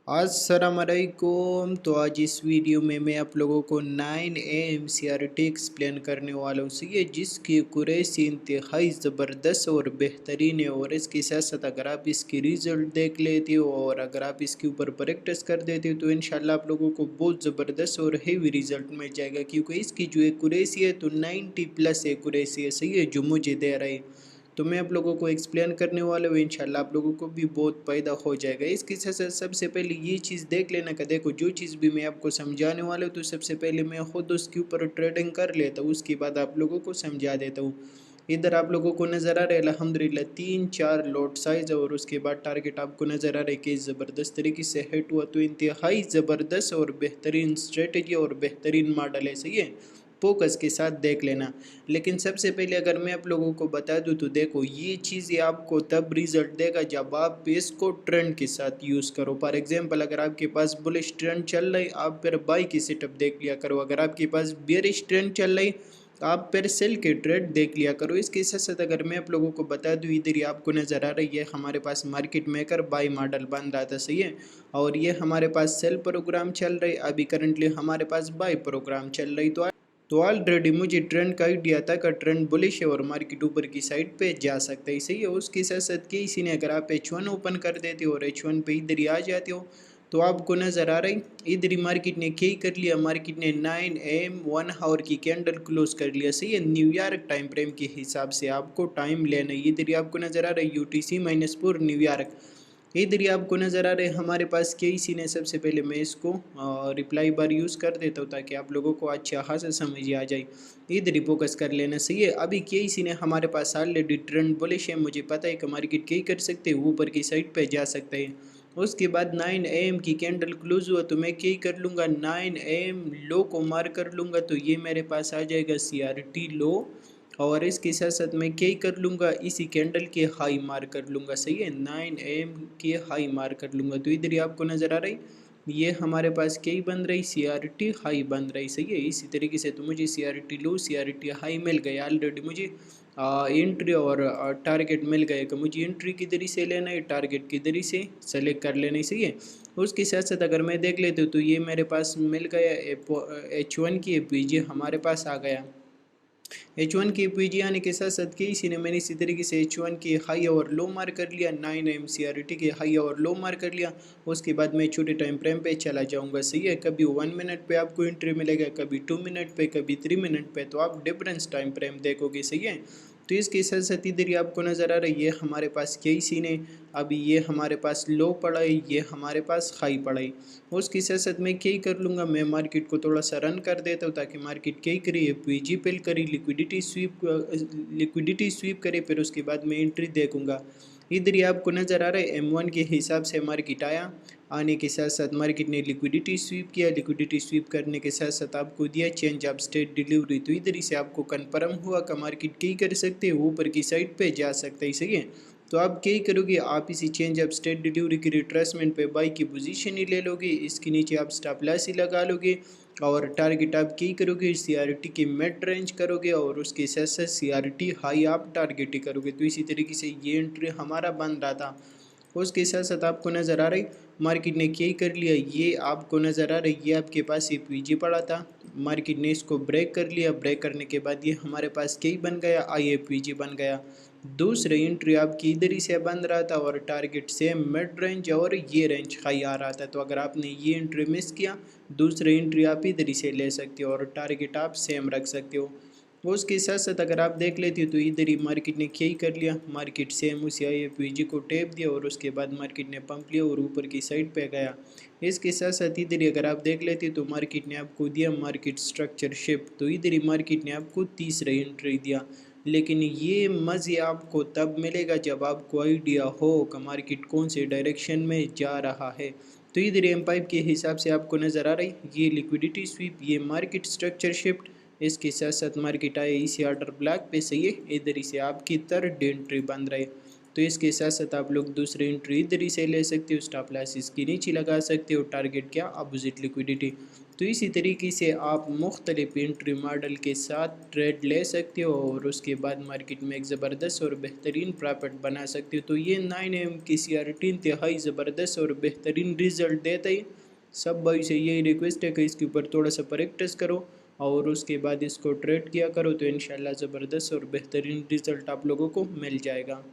अस्सलामुअलैकुम। तो आज इस वीडियो में मैं आप लोगों को 9 AM CRT एक्सप्लेन करने वाला हूँ। ये जिसकी कुरैशी इंतहाई ज़बरदस्त और बेहतरीन है, और इसके साथ साथ अगर आप इसकी रिज़ल्ट देख लेते हो और अगर आप इसके ऊपर प्रैक्टिस कर देते हो तो इंशाल्लाह आप लोगों को बहुत ज़बरदस्त और हेवी रिज़ल्ट मिल जाएगा। क्योंकि इसकी जो कुरैशी है तो 90+ कुरैशी है, सही है, जो मुझे दे रहा है। तो मैं आप लोगों को एक्सप्लेन करने वाला हूँ, इंशाल्लाह आप लोगों को भी बहुत फ़ायदा हो जाएगा। इसके साथ साथ सबसे पहले ये चीज़ देख लेना कि देखो, जो चीज़ भी मैं आपको समझाने वाला हूँ तो सबसे पहले मैं खुद उसके ऊपर ट्रेडिंग कर लेता हूँ, उसके बाद आप लोगों को समझा देता हूँ। इधर आप लोगों को नज़र आ रहा है अल्हम्दुलिल्लाह 3-4 लॉट साइज़ है, और उसके बाद टारगेट आपको नज़र आ रहा है कि ज़बरदस्त तरीके से हिट हुआ। तो इंतहाई ज़बरदस्त और बेहतरीन स्ट्रेटजी और बेहतरीन मॉडल है, सही है, फोकस के साथ देख लेना। लेकिन सबसे पहले अगर मैं आप लोगों को बता दूं तो देखो, ये चीज़ आपको तब रिजल्ट देगा जब आप इसको ट्रेंड के साथ यूज़ करो। फॉर एग्जांपल, अगर आपके पास बुलिश ट्रेंड चल रही आप फिर बाई की सेटअप देख लिया करो, अगर आपके पास बेरिश ट्रेंड चल रही आप फिर सेल के ट्रेड देख लिया करो। इसके साथ साथ अगर मैं आप लोगों को बता दूं, इधर ही आपको नज़र आ रही है हमारे पास मार्केट मेकर बाई मॉडल बन रहा था, सही है, और ये हमारे पास सेल प्रोग्राम चल रही, अभी करंटली हमारे पास बाई प्रोग्राम चल रही। तो ऑलरेडी मुझे ट्रेंड का आइडिया था कि ट्रेंड बुलिश है और मार्केट ऊपर की साइड पे जा सकता है, सही है। उसके साथ साथ किसी ने अगर आप H1 ओपन कर देते हो और H1 पे इधर ही आ जाते हो तो आपको नज़र आ रहा है इधर ही मार्केट ने क्या कर लिया, मार्केट ने 9 AM 1 आवर की कैंडल क्लोज कर लिया, सही है। न्यूयॉर्क टाइम फ्रेम के हिसाब से आपको टाइम लेना है। इधर ही आपको नज़र आ रहा है UTC-4 न्यूयॉर्क। इधर ही आपको नज़र आ रहे हैं हमारे पास केसी ने। सबसे पहले मैं इसको रिप्लाई बार यूज़ कर देता हूँ ताकि आप लोगों को अच्छा खासा समझ आ जाए। इधर ही फोकस कर लेना, सही है। अभी केसी ने हमारे पास ऑलरेडी ट्रेंड बुलिश है, मुझे पता है कि मार्केट क्या कर सकते हैं, ऊपर की साइड पे जा सकते हैं। उसके बाद 9 AM की कैंडल क्लोज हुआ तो मैं क्या कर लूँगा, 9 AM लो को मार कर लूँगा, तो ये मेरे पास आ जाएगा CRT लो। और इसके साथ साथ मैं क्या कर लूँगा, इसी कैंडल के हाई मार कर लूँगा, सही है, 9 AM के हाई मार कर लूँगा। तो इधर ही आपको नज़र आ रही ये हमारे पास क्या बन रही, CRT हाई बन रही, सही है। इसी तरीके से तो मुझे CRT लो CRT हाई मिल गया ऑलरेडी। मुझे एंट्री और टारगेट मिल गए कि मुझे एंट्री किधर से लेना है, टारगेट किधर से सेलेक्ट कर लेना है, सही है। उसके साथ साथ अगर मैं देख लेती हूँ तो ये मेरे पास मिल गया H1 की PG हमारे पास आ गया। H1 की PG आने के साथ साथ किसी ने मैंने इसी तरीके से H1 की हाई और लो मार कर लिया, 9 AM CRT के हाई और लो मार कर लिया। उसके बाद मैं छोटे टाइम फ्रेम पे चला जाऊंगा, सही है। कभी 1 मिनट पे आपको एंट्री मिलेगा, कभी 2 मिनट पे, कभी 3 मिनट पे, तो आप डिफरेंस टाइम फ्रेम देखोगे, सही है। तो इसके साथ साथ इधर ही आपको नज़र आ रही है हमारे पास कई सीने, अभी ये हमारे पास लो पड़ा है, ये हमारे पास हाई पड़ा है। उसके साथ साथ मैं क्या कर लूँगा, मैं मार्केट को थोड़ा सा रन कर देता हूँ ताकि मार्केट क्या करे, PG पिल करे, लिक्विडिटी स्वीप करे, फिर उसके बाद मैं एंट्री देखूंगा। इधर ही आपको नज़र आ रहा है M1 के हिसाब से मार्केट आया, आने के साथ साथ मार्केट ने लिक्विडिटी स्वीप किया, लिक्विडिटी स्वीप करने के साथ साथ आपको दिया चेंज ऑफ स्टेट डिलीवरी। तो इधर ही से आपको कन्फर्म हुआ कि मार्केट क्या कर सकते हैं, ऊपर की साइड पे जा सकता है, सही है। तो आप क्या करोगे, आप इसी चेंज ऑफ स्टेट डिलीवरी की रिट्रेसमेंट पे बाई की पोजीशन ही ले लोगे, इसके नीचे आप स्टॉप लॉस ही लगा लोगे, और टारगेट आप क्या करोगे, CRT की मिड रेंज करोगे, और उसके साथ साथ CRT हाई आप टारगेट ही करोगे। तो इसी तरीके से ये एंट्री हमारा बन रहा था। उसके साथ साथ आपको नज़र आ रही मार्केट ने क्या कर लिया, ये आपको नज़र आ रही ये आपके पास ये PG पड़ा था, मार्केट ने इसको ब्रेक कर लिया, ब्रेक करने के बाद ये हमारे पास क्या बन गया, IAPG बन गया। दूसरी एंट्री आपकी इधर ही से बन रहा था और टारगेट सेम मिड रेंज और ये रेंज हाई आ रहा था। तो अगर आपने ये एंट्री मिस किया, दूसरी एंट्री आप इधर ही से ले सकते हो और टारगेट आप सेम रख सकते हो। उसके साथ साथ अगर आप देख लेते हो तो इधर ही मार्केट ने क्या ही कर लिया, मार्केट सेम उसी IAPG को टेप दिया और उसके बाद मार्केट ने पंप लिया और ऊपर की साइड पे गया। इसके साथ साथ इधर ही अगर आप देख लेते हो तो मार्केट ने आपको दिया मार्केट स्ट्रक्चर शिफ्ट, तो इधर ही मार्केट ने आपको तीसरा एंट्री दिया। लेकिन ये मज़े आपको तब मिलेगा जब आपको आइडिया हो कि मार्केट कौन से डायरेक्शन में जा रहा है। तो इधर M5 के हिसाब से आपको नज़र आ रही ये लिक्विडिटी स्वीप, ये मार्केट स्ट्रक्चर शिफ्ट, इसके साथ साथ मार्केट आए इसी ऑर्डर ब्लॉक पे, सही है। इधर ही से आपकी थर्ड एंट्री बन रही है। तो इसके साथ साथ आप लोग दूसरे एंट्री इधर ही से ले सकते हो, स्टॉप लॉस इसकी नीचे लगा सकते हो, टारगेट क्या अपोजिट लिक्विडिटी। तो इसी तरीके से आप मुख्तलिफ एंट्री मॉडल के साथ ट्रेड ले सकते हो और उसके बाद मार्केट में एक ज़बरदस्त और बेहतरीन प्रॉफिट बना सकते हो। तो ये 9 AM की CRT इंतहाई ज़बरदस्त और बेहतरीन रिज़ल्ट देता है। सब भाई से यही रिक्वेस्ट है कि इसके ऊपर थोड़ा सा प्रैक्टिस करो और उसके बाद इसको ट्रेड किया करो, तो इंशाल्लाह ज़बरदस्त और बेहतरीन रिज़ल्ट आप लोगों को मिल जाएगा।